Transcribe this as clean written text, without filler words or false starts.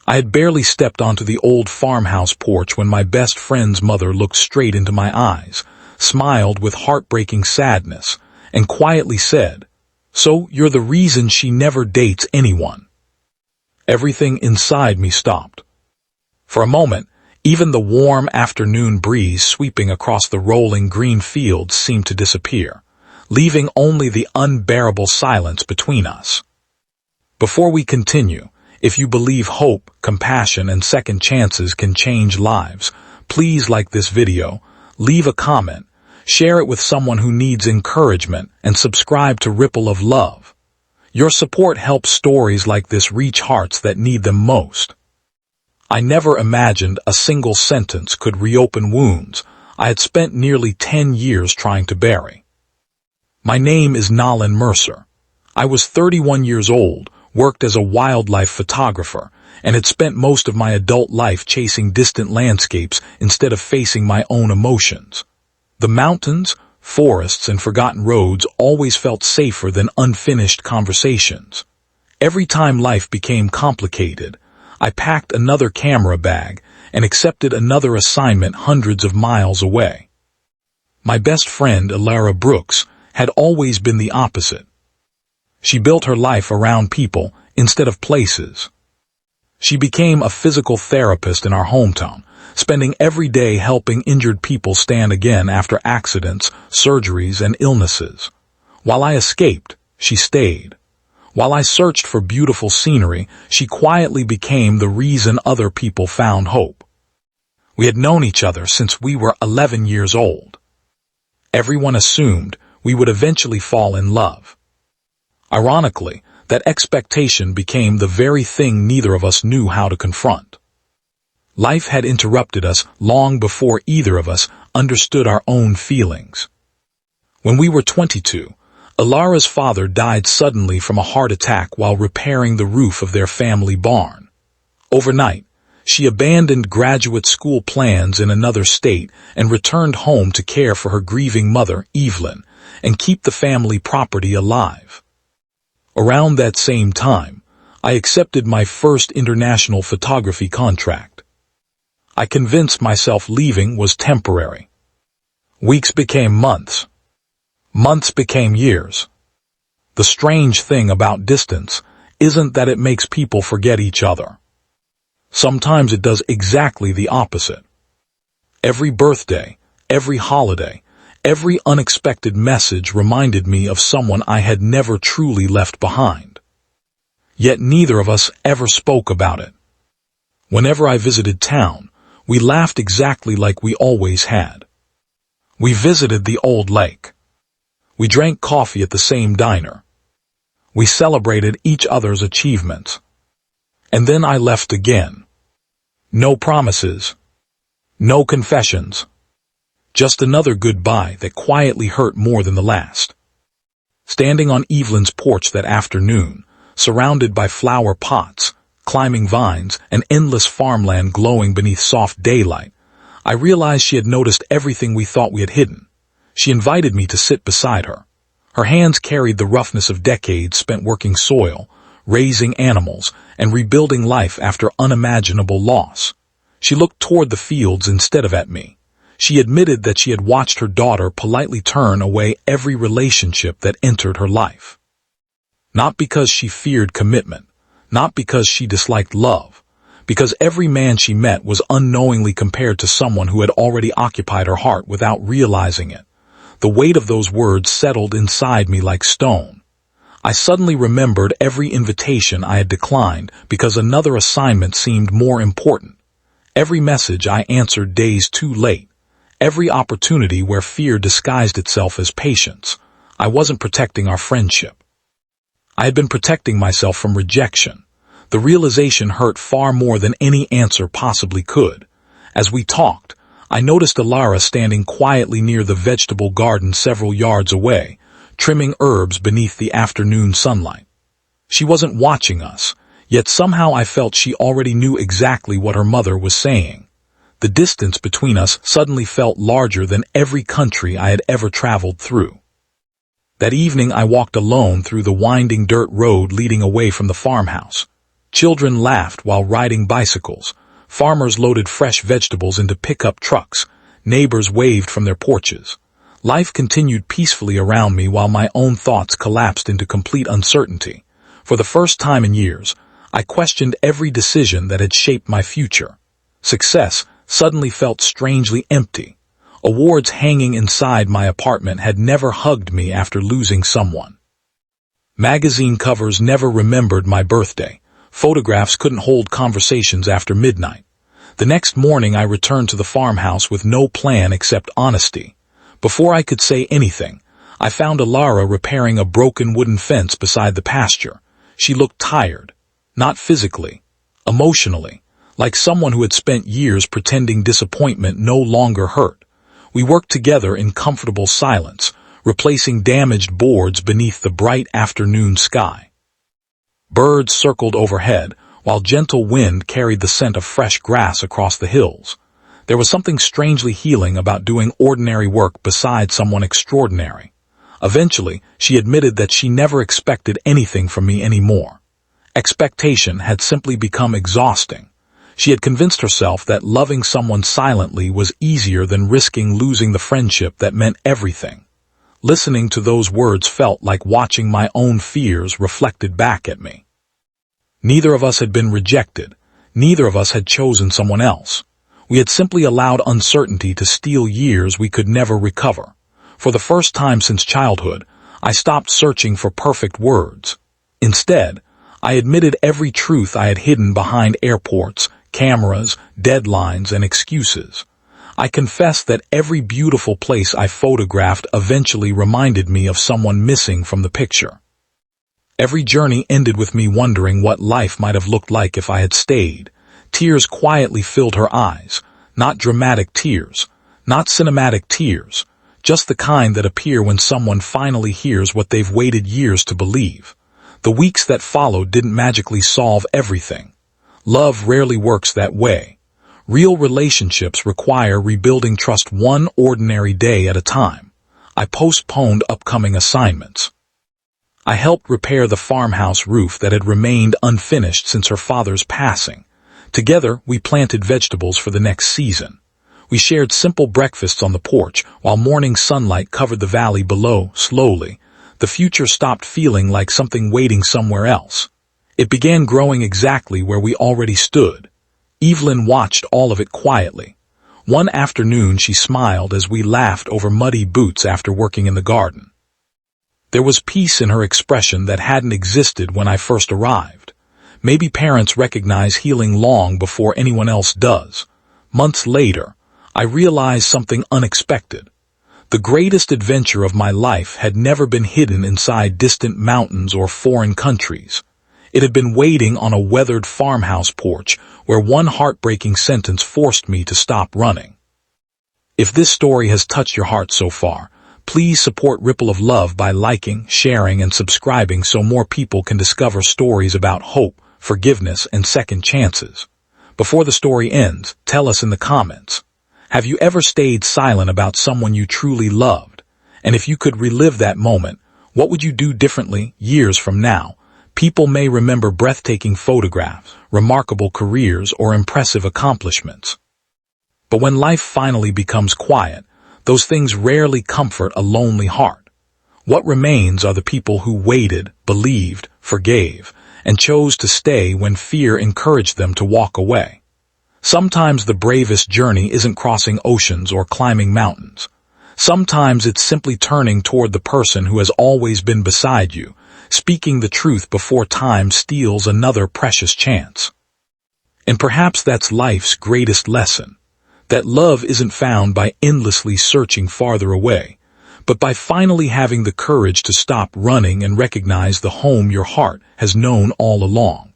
I had barely stepped onto the old farmhouse porch when my best friend's mother looked straight into my eyes, smiled with heartbreaking sadness, and quietly said, "So you're the reason she never dates anyone." Everything inside me stopped. For a moment, even the warm afternoon breeze sweeping across the rolling green fields seemed to disappear, leaving only the unbearable silence between us. Before we continue, if you believe hope, compassion, and second chances can change lives, please like this video, leave a comment, share it with someone who needs encouragement, and subscribe to Ripple of Love. Your support helps stories like this reach hearts that need them most. I never imagined a single sentence could reopen wounds I had spent nearly 10 years trying to bury. My name is Nolan Mercer. I was 31 years old, worked as a wildlife photographer, and had spent most of my adult life chasing distant landscapes instead of facing my own emotions. The mountains, forests, and forgotten roads always felt safer than unfinished conversations. Every time life became complicated, I packed another camera bag and accepted another assignment hundreds of miles away. My best friend, Alara Brooks, had always been the opposite. She built her life around people instead of places. She became a physical therapist in our hometown, spending every day helping injured people stand again after accidents, surgeries, and illnesses. While I escaped, she stayed. While I searched for beautiful scenery, she quietly became the reason other people found hope. We had known each other since we were 11 years old. Everyone assumed we would eventually fall in love. Ironically, that expectation became the very thing neither of us knew how to confront. Life had interrupted us long before either of us understood our own feelings. When we were 22, Alara's father died suddenly from a heart attack while repairing the roof of their family barn. Overnight, she abandoned graduate school plans in another state and returned home to care for her grieving mother, Evelyn, and keep the family property alive. Around that same time, I accepted my first international photography contract. I convinced myself leaving was temporary. Weeks became months. Months became years. The strange thing about distance isn't that it makes people forget each other. Sometimes it does exactly the opposite. Every birthday, every holiday, every unexpected message reminded me of someone I had never truly left behind. Yet neither of us ever spoke about it. Whenever I visited town, we laughed exactly like we always had. We visited the old lake. We drank coffee at the same diner. We celebrated each other's achievements. And then I left again. No promises. No confessions. Just another goodbye that quietly hurt more than the last. Standing on Evelyn's porch that afternoon, surrounded by flower pots, climbing vines, and endless farmland glowing beneath soft daylight, I realized she had noticed everything we thought we had hidden. She invited me to sit beside her. Her hands carried the roughness of decades spent working soil, raising animals, and rebuilding life after unimaginable loss. She looked toward the fields instead of at me. She admitted that she had watched her daughter politely turn away every relationship that entered her life. Not because she feared commitment, not because she disliked love, because every man she met was unknowingly compared to someone who had already occupied her heart without realizing it. The weight of those words settled inside me like stone. I suddenly remembered every invitation I had declined because another assignment seemed more important. Every message I answered days too late. Every opportunity where fear disguised itself as patience. I wasn't protecting our friendship. I had been protecting myself from rejection. The realization hurt far more than any answer possibly could. As we talked, I noticed Alara standing quietly near the vegetable garden several yards away, trimming herbs beneath the afternoon sunlight. She wasn't watching us, yet somehow I felt she already knew exactly what her mother was saying. The distance between us suddenly felt larger than every country I had ever traveled through. That evening I walked alone through the winding dirt road leading away from the farmhouse. Children laughed while riding bicycles. Farmers loaded fresh vegetables into pickup trucks. Neighbors waved from their porches. Life continued peacefully around me while my own thoughts collapsed into complete uncertainty. For the first time in years, I questioned every decision that had shaped my future. Success suddenly felt strangely empty. Awards hanging inside my apartment had never hugged me after losing someone. Magazine covers never remembered my birthday. Photographs couldn't hold conversations after midnight. The next morning I returned to the farmhouse with no plan except honesty. Before I could say anything, I found Alara repairing a broken wooden fence beside the pasture. She looked tired, not physically, emotionally, like someone who had spent years pretending disappointment no longer hurt. We worked together in comfortable silence, replacing damaged boards beneath the bright afternoon sky. Birds circled overhead, while gentle wind carried the scent of fresh grass across the hills. There was something strangely healing about doing ordinary work beside someone extraordinary. Eventually, she admitted that she never expected anything from me anymore. Expectation had simply become exhausting. She had convinced herself that loving someone silently was easier than risking losing the friendship that meant everything. Listening to those words felt like watching my own fears reflected back at me. Neither of us had been rejected. Neither of us had chosen someone else. We had simply allowed uncertainty to steal years we could never recover. For the first time since childhood, I stopped searching for perfect words. Instead, I admitted every truth I had hidden behind airports, cameras, deadlines, and excuses. I confessed that every beautiful place I photographed eventually reminded me of someone missing from the picture. Every journey ended with me wondering what life might have looked like if I had stayed. Tears quietly filled her eyes, not dramatic tears, not cinematic tears, just the kind that appear when someone finally hears what they've waited years to believe. The weeks that followed didn't magically solve everything. Love rarely works that way. Real relationships require rebuilding trust one ordinary day at a time. I postponed upcoming assignments. I helped repair the farmhouse roof that had remained unfinished since her father's passing. Together, we planted vegetables for the next season. We shared simple breakfasts on the porch while morning sunlight covered the valley below. Slowly, the future stopped feeling like something waiting somewhere else. It began growing exactly where we already stood. Evelyn watched all of it quietly. One afternoon she smiled as we laughed over muddy boots after working in the garden. There was peace in her expression that hadn't existed when I first arrived. Maybe parents recognize healing long before anyone else does. Months later, I realized something unexpected. The greatest adventure of my life had never been hidden inside distant mountains or foreign countries. It had been waiting on a weathered farmhouse porch where one heartbreaking sentence forced me to stop running. If this story has touched your heart so far, please support Ripple of Love by liking, sharing, and subscribing so more people can discover stories about hope, forgiveness, and second chances. Before the story ends, tell us in the comments. Have you ever stayed silent about someone you truly loved? And if you could relive that moment, what would you do differently years from now? People may remember breathtaking photographs, remarkable careers, or impressive accomplishments. But when life finally becomes quiet, those things rarely comfort a lonely heart. What remains are the people who waited, believed, forgave, and chose to stay when fear encouraged them to walk away. Sometimes the bravest journey isn't crossing oceans or climbing mountains. Sometimes it's simply turning toward the person who has always been beside you, speaking the truth before time steals another precious chance. And perhaps that's life's greatest lesson, that love isn't found by endlessly searching farther away, but by finally having the courage to stop running and recognize the home your heart has known all along.